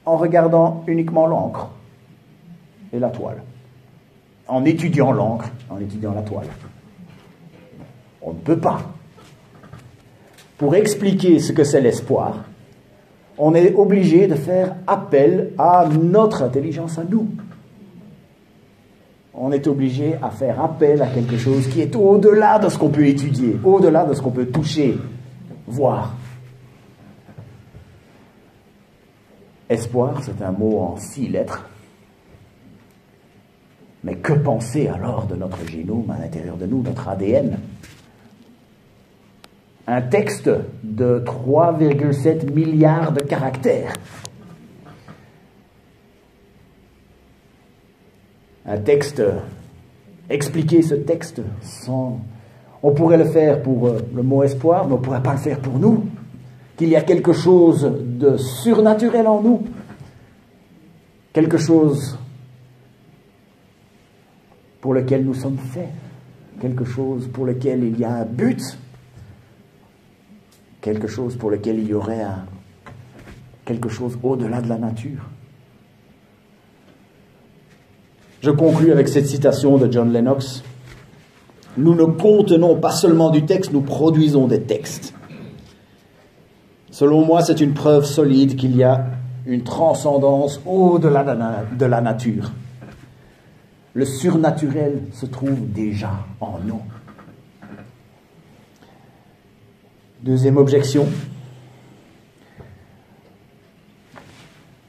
en regardant uniquement l'encre et la toile, en étudiant l'encre, en étudiant la toile? On ne peut pas. Pour expliquer ce que c'est l'espoir, on est obligé de faire appel à notre intelligence à nous. On est obligé à faire appel à quelque chose qui est au-delà de ce qu'on peut étudier, au-delà de ce qu'on peut toucher, voir. Espoir, c'est un mot en 6 lettres. Mais que penser alors de notre génome à l'intérieur de nous, notre ADN? Un texte de 3,7 milliards de caractères. Un texte expliquer ce texte sans... On pourrait le faire pour le mot espoir, mais on ne pourrait pas le faire pour nous. Qu'il y a quelque chose de surnaturel en nous. Quelque chose pour lequel nous sommes faits. Quelque chose pour lequel il y a un but. Quelque chose pour lequel il y aurait quelque chose au-delà de la nature. Je conclus avec cette citation de John Lennox. Nous ne contenons pas seulement du texte, nous produisons des textes. Selon moi, c'est une preuve solide qu'il y a une transcendance au-delà de la nature. Le surnaturel se trouve déjà en nous. Deuxième objection.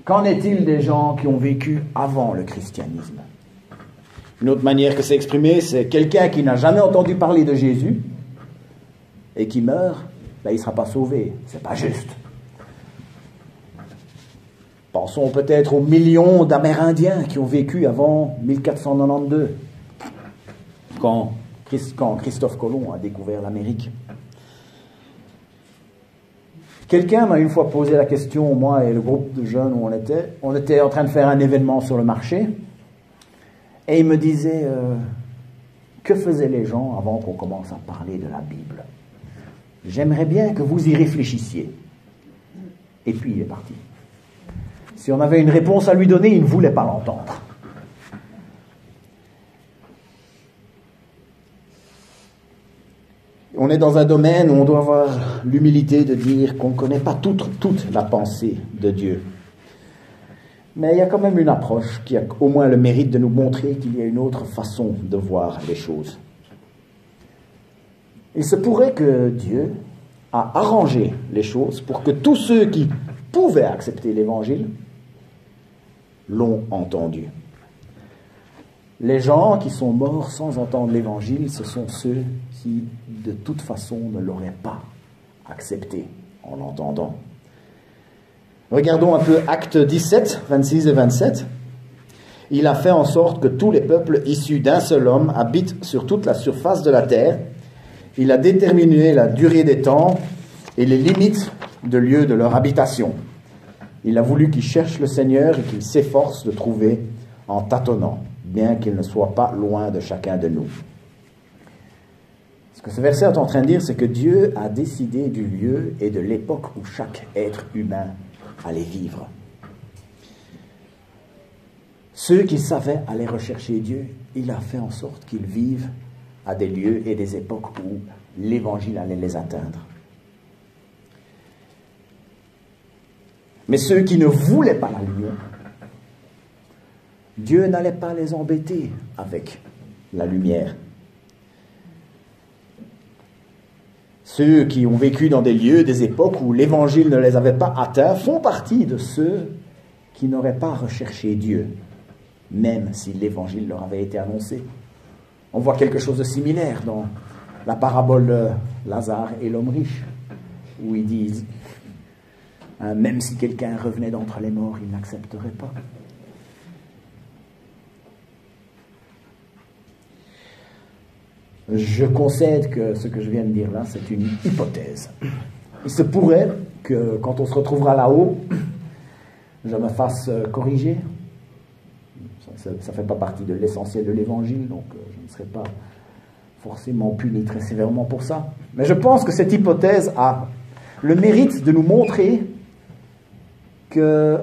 Qu'en est-il des gens qui ont vécu avant le christianisme? Une autre manière que c'est exprimé, c'est quelqu'un qui n'a jamais entendu parler de Jésus et qui meurt, il ne sera pas sauvé. C'est pas juste. Pensons peut-être aux millions d'Amérindiens qui ont vécu avant 1492, quand Christophe Colomb a découvert l'Amérique. Quelqu'un m'a une fois posé la question, moi et le groupe de jeunes où on était en train de faire un événement sur le marché, et il me disait, que faisaient les gens avant qu'on commence à parler de la Bible? J'aimerais bien que vous y réfléchissiez. Et puis il est parti. Si on avait une réponse à lui donner, il ne voulait pas l'entendre. On est dans un domaine où on doit avoir l'humilité de dire qu'on ne connaît pas toute la pensée de Dieu. Mais il y a quand même une approche qui a au moins le mérite de nous montrer qu'il y a une autre façon de voir les choses. Il se pourrait que Dieu a arrangé les choses pour que tous ceux qui pouvaient accepter l'Évangile l'ont entendu. Les gens qui sont morts sans entendre l'Évangile, ce sont ceux qui, de toute façon, ne l'auraient pas accepté en l'entendant. Regardons un peu Actes 17, 26 et 27. Il a fait en sorte que tous les peuples issus d'un seul homme habitent sur toute la surface de la terre. Il a déterminé la durée des temps et les limites de lieu de leur habitation. Il a voulu qu'ils cherchent le Seigneur et qu'ils s'efforcent de trouver en tâtonnant, bien qu'il ne soit pas loin de chacun de nous. Ce que ce verset est en train de dire, c'est que Dieu a décidé du lieu et de l'époque où chaque être humain allait vivre. Ceux qui savaient aller rechercher Dieu, il a fait en sorte qu'ils vivent à des lieux et des époques où l'Évangile allait les atteindre. Mais ceux qui ne voulaient pas la lumière, Dieu n'allait pas les embêter avec la lumière. Ceux qui ont vécu dans des lieux, des époques où l'Évangile ne les avait pas atteints, font partie de ceux qui n'auraient pas recherché Dieu, même si l'Évangile leur avait été annoncé. On voit quelque chose de similaire dans la parabole de Lazare et l'homme riche, où ils disent, même si quelqu'un revenait d'entre les morts, il n'accepterait pas. Je concède que ce que je viens de dire là, c'est une hypothèse. Il se pourrait que quand on se retrouvera là-haut, je me fasse corriger. Ça ne fait pas partie de l'essentiel de l'Évangile, donc je ne serai pas forcément puni très sévèrement pour ça. Mais je pense que cette hypothèse a le mérite de nous montrer qu'il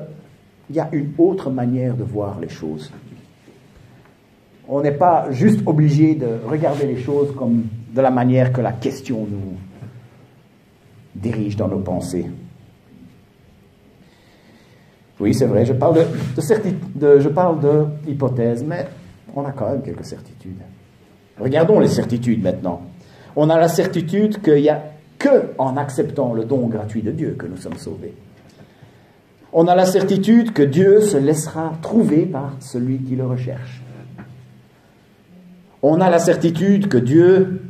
y a une autre manière de voir les choses. On n'est pas juste obligé de regarder les choses comme de la manière que la question nous dirige dans nos pensées. Oui, c'est vrai, je parle d'hypothèses, mais on a quand même quelques certitudes. Regardons les certitudes maintenant. On a la certitude qu'il n'y a que en acceptant le don gratuit de Dieu que nous sommes sauvés. On a la certitude que Dieu se laissera trouver par celui qui le recherche. On a la certitude que Dieu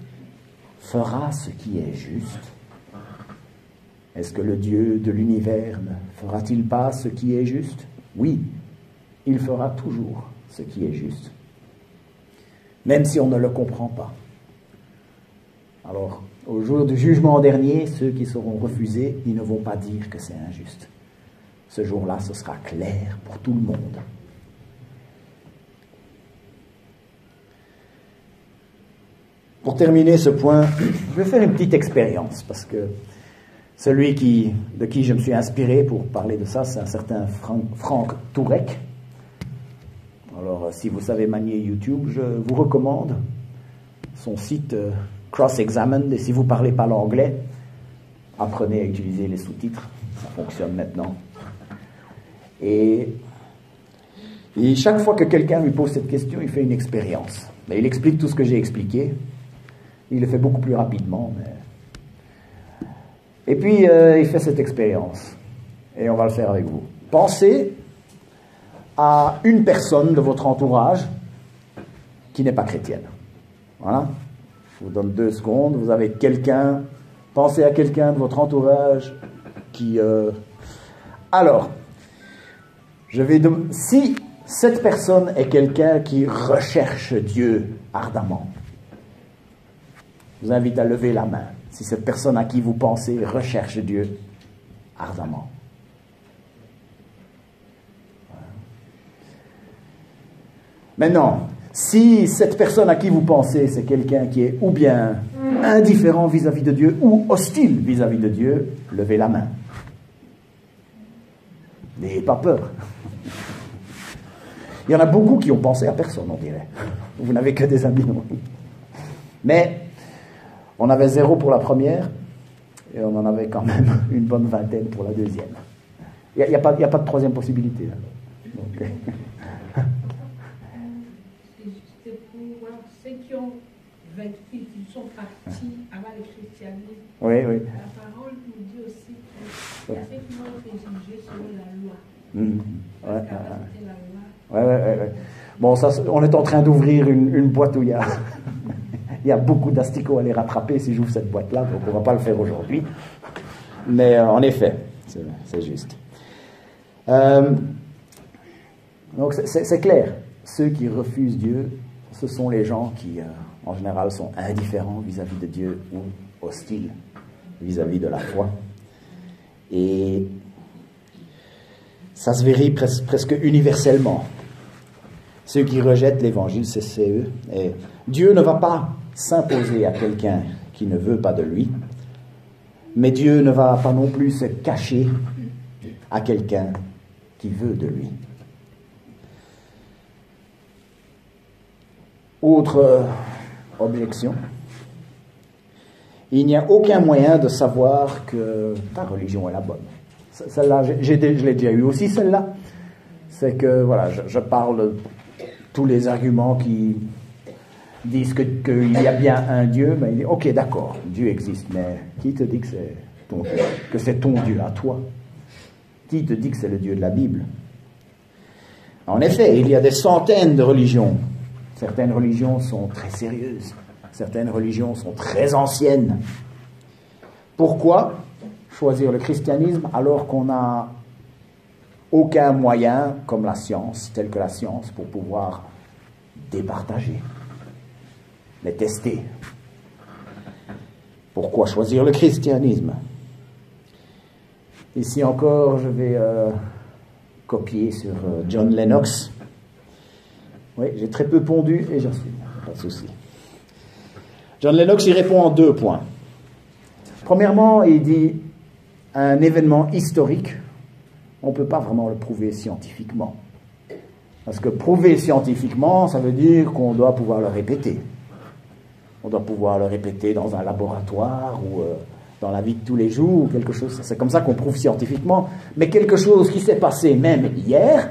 fera ce qui est juste. Est-ce que le Dieu de l'univers ne fera-t-il pas ce qui est juste? Oui, il fera toujours ce qui est juste. même si on ne le comprend pas. Alors, au jour du jugement dernier, ceux qui seront refusés, ils ne vont pas dire que c'est injuste. Ce jour-là, ce sera clair pour tout le monde. Pour terminer ce point, je vais faire une petite expérience, parce que celui de qui je me suis inspiré pour parler de ça, c'est un certain Franck Tourek. Alors, si vous savez manier YouTube, je vous recommande son site Cross-Examined, et si vous ne parlez pas l'anglais, apprenez à utiliser les sous-titres, ça fonctionne maintenant. Et chaque fois que quelqu'un lui pose cette question, il fait une expérience. Mais il explique tout ce que j'ai expliqué. Il le fait beaucoup plus rapidement. Et puis, il fait cette expérience. Et on va le faire avec vous. Pensez à une personne de votre entourage qui n'est pas chrétienne. Voilà. Je vous donne 2 secondes. Vous avez quelqu'un. Pensez à quelqu'un de votre entourage qui... Alors, si cette personne est quelqu'un qui recherche Dieu ardemment, je vous invite à lever la main. Si cette personne à qui vous pensez recherche Dieu ardemment. Maintenant, si cette personne à qui vous pensez, c'est quelqu'un qui est ou bien indifférent vis-à-vis de Dieu ou hostile vis-à-vis de Dieu, levez la main. N'ayez pas peur. Il y en a beaucoup qui ont pensé à personne, on dirait. Vous n'avez que des amis, non? Mais on avait 0 pour la première et on en avait quand même une bonne vingtaine pour la deuxième. Il n'y a pas de troisième possibilité. Là. Donc, c'était pour ceux qui ont vaincu, qui sont partis avant le christianisme. Oui, oui. La parole nous dit aussi qu'il y a ceux qui ont été jugés selon la loi. Ouais, C'était la loi. Ouais. Bon, ça, on est en train d'ouvrir une boîte où il y a beaucoup d'asticots à les rattraper si j'ouvre cette boîte-là, donc on ne va pas le faire aujourd'hui. Mais en effet, c'est juste. Donc c'est clair, ceux qui refusent Dieu, ce sont les gens qui, en général, sont indifférents vis-à-vis de Dieu ou hostiles vis-à-vis de la foi. Et ça se vérifie presque universellement. Ceux qui rejettent l'évangile, c'est eux. Et Dieu ne va pas s'imposer à quelqu'un qui ne veut pas de lui, mais Dieu ne va pas non plus se cacher à quelqu'un qui veut de lui. Autre objection. Il n'y a aucun moyen de savoir que ta religion est la bonne. Celle-là, je l'ai déjà eu aussi, celle-là. C'est que, voilà, je parle de tous les arguments qui disent qu'il y a bien un Dieu, mais il dit, ok, d'accord, Dieu existe, mais qui te dit que c'est ton Dieu, que c'est ton Dieu à toi? Qui te dit que c'est le Dieu de la Bible? En effet, il y a des centaines de religions. Certaines religions sont très sérieuses. Certaines religions sont très anciennes. Pourquoi choisir le christianisme alors qu'on n'a aucun moyen, comme la science, tel que la science, pour pouvoir départager, les tester? Pourquoi choisir le christianisme? Ici encore, je vais copier sur John Lennox. Oui, j'ai très peu pondu et j'en suis, pas de souci. John Lennox, il répond en 2 points. Premièrement, il dit un événement historique, on ne peut pas vraiment le prouver scientifiquement. Parce que prouver scientifiquement, ça veut dire qu'on doit pouvoir le répéter. On doit pouvoir le répéter dans un laboratoire ou dans la vie de tous les jours, ou quelque chose. C'est comme ça qu'on prouve scientifiquement. Mais quelque chose qui s'est passé même hier,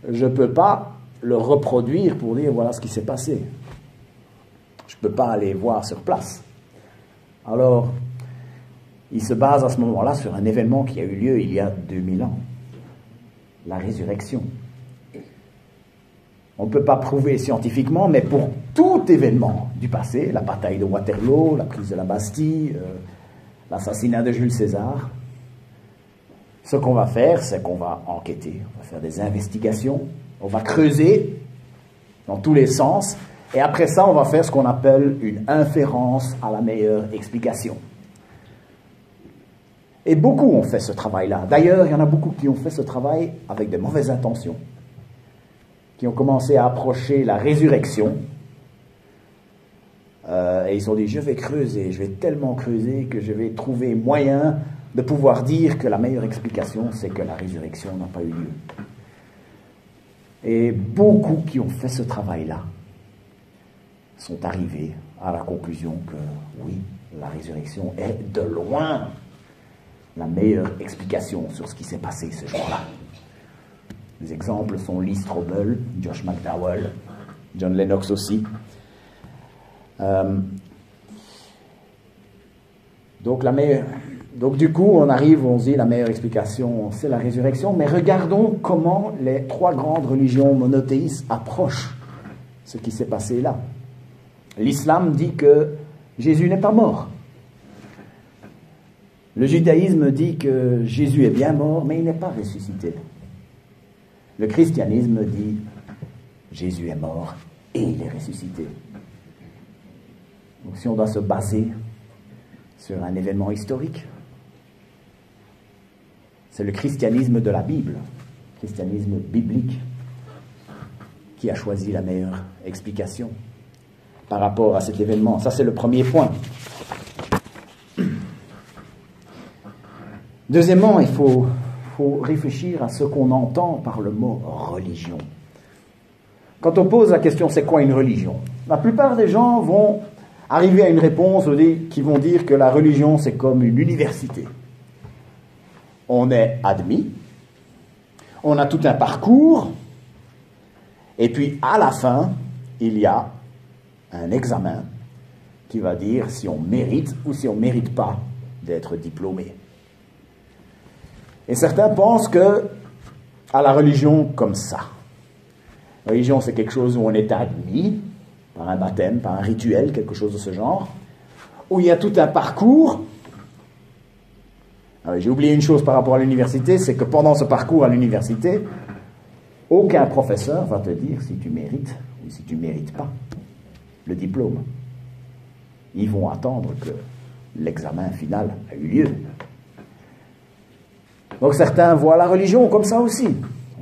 je ne peux pas le reproduire pour dire voilà ce qui s'est passé. Je ne peux pas aller voir sur place. Alors, il se base à ce moment-là sur un événement qui a eu lieu il y a 2000 ans. La résurrection. On ne peut pas prouver scientifiquement, mais pour tout événement du passé, la bataille de Waterloo, la prise de la Bastille, l'assassinat de Jules César, ce qu'on va faire, c'est qu'on va enquêter, on va faire des investigations, on va creuser, dans tous les sens. Et après ça, on va faire ce qu'on appelle une inférence à la meilleure explication. Et beaucoup ont fait ce travail-là. D'ailleurs, il y en a beaucoup qui ont fait ce travail avec de mauvaises intentions, qui ont commencé à approcher la résurrection. Et ils se sont dit, je vais creuser, je vais tellement creuser que je vais trouver moyen de pouvoir dire que la meilleure explication, c'est que la résurrection n'a pas eu lieu. Et beaucoup qui ont fait ce travail-là sont arrivés à la conclusion que oui, la résurrection est de loin la meilleure explication sur ce qui s'est passé ce jour-là. Les exemples sont Lee Strobel, Josh McDowell, John Lennox aussi. Donc du coup, on se dit la meilleure explication, c'est la résurrection, mais regardons comment les trois grandes religions monothéistes approchent ce qui s'est passé là. L'islam dit que Jésus n'est pas mort. Le judaïsme dit que Jésus est bien mort, mais il n'est pas ressuscité. Le christianisme dit Jésus est mort et il est ressuscité. Donc si on doit se baser sur un événement historique, c'est le christianisme de la Bible, le christianisme biblique, qui a choisi la meilleure explication par rapport à cet événement. Ça, c'est le premier point. Deuxièmement, il faut réfléchir à ce qu'on entend par le mot religion. Quand on pose la question, c'est quoi une religion? La plupart des gens vont arriver à une réponse qui vont dire que la religion, c'est comme une université. On est admis, on a tout un parcours, et puis à la fin, il y a un examen qui va dire si on mérite ou si on ne mérite pas d'être diplômé. Et certains pensent à la religion comme ça. La religion, c'est quelque chose où on est admis par un baptême, par un rituel, quelque chose de ce genre, où il y a tout un parcours. Alors, j'ai oublié une chose par rapport à l'université, c'est que pendant ce parcours à l'université, aucun professeur va te dire si tu mérites ou si tu ne mérites pas le diplôme. Ils vont attendre que l'examen final a eu lieu. Donc certains voient la religion comme ça aussi.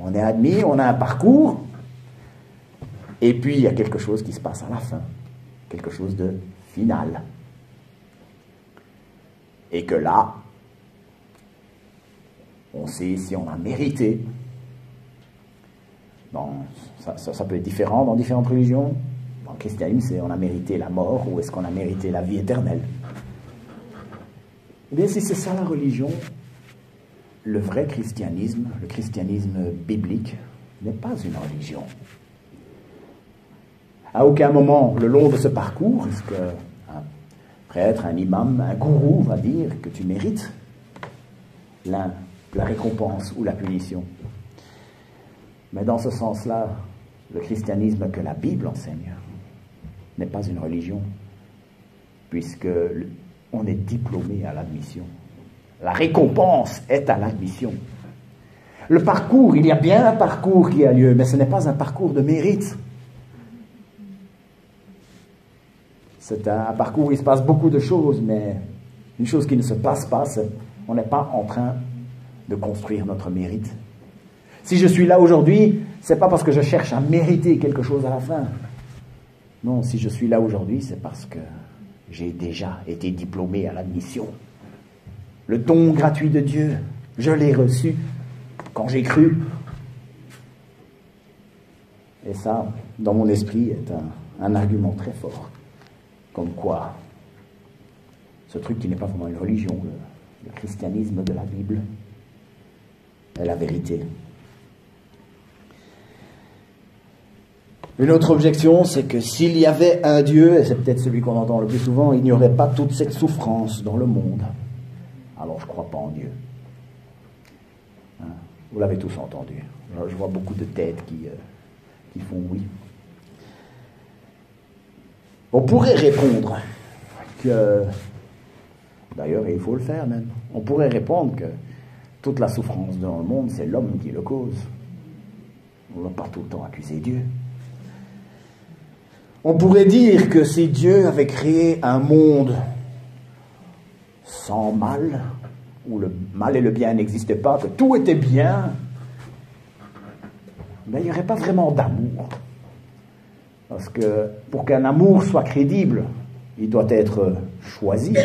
On est admis, on a un parcours, et puis il y a quelque chose qui se passe à la fin, quelque chose de final. Et que là, on sait si on a mérité. Bon, ça peut être différent dans différentes religions. Dans le christianisme, c'est on a mérité la mort ou est-ce qu'on a mérité la vie éternelle? Eh bien, si c'est ça la religion, le vrai christianisme, le christianisme biblique, n'est pas une religion. À aucun moment, le long de ce parcours, est-ce qu'un prêtre, un imam, un gourou va dire que tu mérites la récompense ou la punition. Mais dans ce sens-là, le christianisme que la Bible enseigne n'est pas une religion, puisque on est diplômé à l'admission. La récompense est à l'admission. Le parcours, il y a bien un parcours qui a lieu, mais ce n'est pas un parcours de mérite. C'est un parcours où il se passe beaucoup de choses, mais une chose qui ne se passe pas, c'est on n'est pas en train de construire notre mérite. Si je suis là aujourd'hui, c'est pas parce que je cherche à mériter quelque chose à la fin. Non, si je suis là aujourd'hui, c'est parce que j'ai déjà été diplômé à l'admission. Le don gratuit de Dieu, je l'ai reçu quand j'ai cru. Et ça, dans mon esprit, est un argument très fort. Comme quoi, ce truc qui n'est pas vraiment une religion, le christianisme de la Bible, est la vérité. Une autre objection, c'est que s'il y avait un Dieu, et c'est peut-être celui qu'on entend le plus souvent, il n'y aurait pas toute cette souffrance dans le monde. Alors je ne crois pas en Dieu. Hein? Vous l'avez tous entendu. Alors, je vois beaucoup de têtes qui font oui. On pourrait répondre que, d'ailleurs il faut le faire même, on pourrait répondre que toute la souffrance dans le monde, c'est l'homme qui le cause. On ne va pas tout le temps accuser Dieu. On pourrait dire que si Dieu avait créé un monde sans mal, où le mal et le bien n'existaient pas, que tout était bien, ben, il n'y aurait pas vraiment d'amour. Parce que pour qu'un amour soit crédible, il doit être choisi.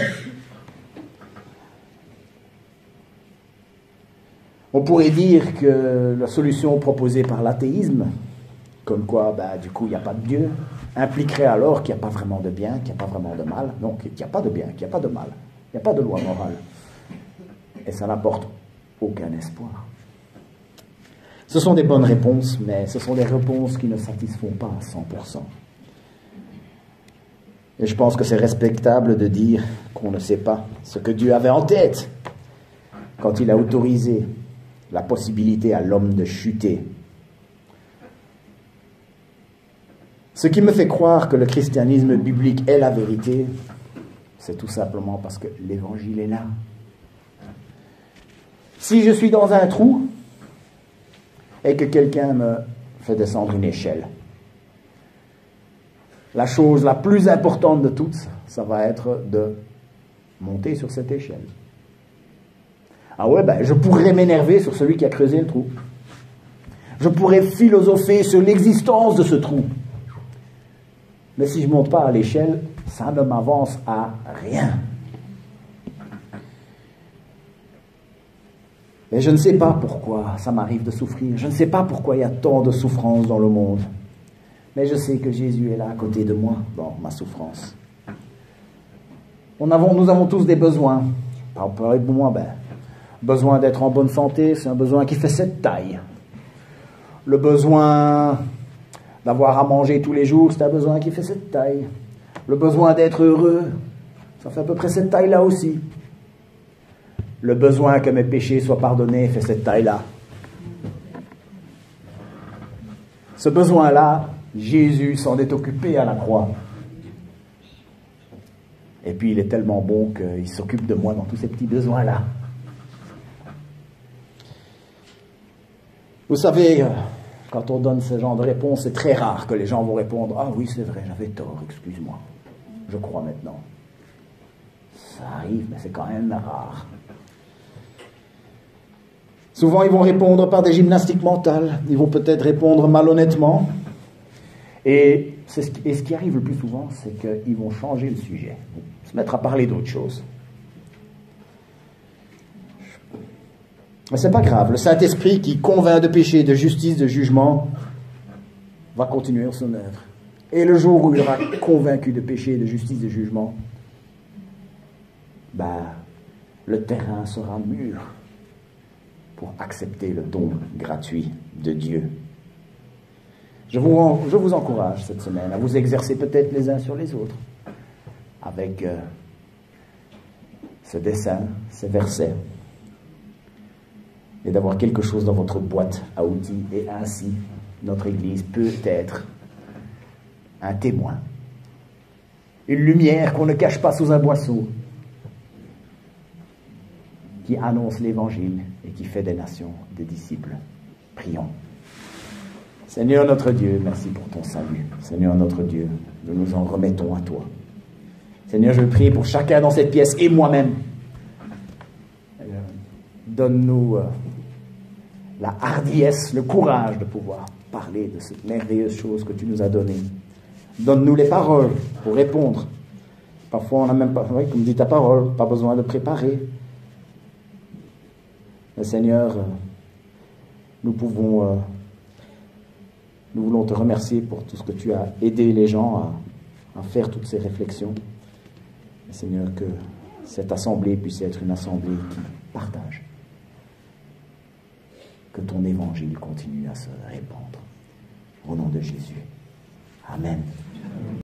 On pourrait dire que la solution proposée par l'athéisme, comme quoi, ben, du coup, il n'y a pas de Dieu, impliquerait alors qu'il n'y a pas vraiment de bien, qu'il n'y a pas vraiment de mal. Donc, qu'il n'y a pas de bien, qu'il n'y a pas de mal. Il n'y a pas de loi morale. Et ça n'apporte aucun espoir. Ce sont des bonnes réponses, mais ce sont des réponses qui ne satisfont pas à 100%. Et je pense que c'est respectable de dire qu'on ne sait pas ce que Dieu avait en tête quand il a autorisé la possibilité à l'homme de chuter. Ce qui me fait croire que le christianisme biblique est la vérité, c'est tout simplement parce que l'évangile est là. Si je suis dans un trou et que quelqu'un me fait descendre une échelle, la chose la plus importante de toutes, ça va être de monter sur cette échelle. Ah ouais, ben, je pourrais m'énerver sur celui qui a creusé le trou. Je pourrais philosopher sur l'existence de ce trou. Mais si je ne monte pas à l'échelle, ça ne m'avance à rien. Mais je ne sais pas pourquoi ça m'arrive de souffrir. Je ne sais pas pourquoi il y a tant de souffrance dans le monde. Mais je sais que Jésus est là à côté de moi dans ma souffrance. Nous avons tous des besoins. Parlez de moi, besoin d'être en bonne santé, c'est un besoin qui fait cette taille. Le besoin d'avoir à manger tous les jours, c'est un besoin qui fait cette taille. Le besoin d'être heureux, ça fait à peu près cette taille-là aussi. Le besoin que mes péchés soient pardonnés fait cette taille-là. Ce besoin-là, Jésus s'en est occupé à la croix. Et puis il est tellement bon qu'il s'occupe de moi dans tous ces petits besoins-là. Vous savez, quand on donne ce genre de réponse, c'est très rare que les gens vont répondre « Ah oui, c'est vrai, j'avais tort, excuse-moi, je crois maintenant. » Ça arrive, mais c'est quand même rare. Souvent, ils vont répondre par des gymnastiques mentales. Ils vont peut-être répondre malhonnêtement. Et ce qui arrive le plus souvent, c'est qu'ils vont changer le sujet, se mettre à parler d'autre chose. Mais ce n'est pas grave. Le Saint-Esprit qui convainc de péché, de justice, de jugement, va continuer son œuvre. Et le jour où il aura convaincu de péché, de justice, de jugement, le terrain sera mûr pour accepter le don gratuit de Dieu. Je vous encourage cette semaine à vous exercer peut-être les uns sur les autres avec ce dessin, ces versets, et d'avoir quelque chose dans votre boîte à outils, et ainsi notre Église peut être un témoin, une lumière qu'on ne cache pas sous un boisseau, qui annonce l'Évangile et qui fait des nations des disciples. Prions. Seigneur notre Dieu, merci pour ton salut. Seigneur notre Dieu, nous nous en remettons à toi. Seigneur, je prie pour chacun dans cette pièce et moi-même. Donne-nous la hardiesse, le courage de pouvoir parler de cette merveilleuse chose que tu nous as donnée. Donne-nous les paroles pour répondre. Parfois, on n'a même pas, comme dit ta parole, pas besoin de préparer. Mais Seigneur, nous voulons te remercier pour tout ce que tu as aidé les gens à faire toutes ces réflexions. Et Seigneur, que cette assemblée puisse être une assemblée qui partage. Que ton évangile continue à se répandre. Au nom de Jésus. Amen.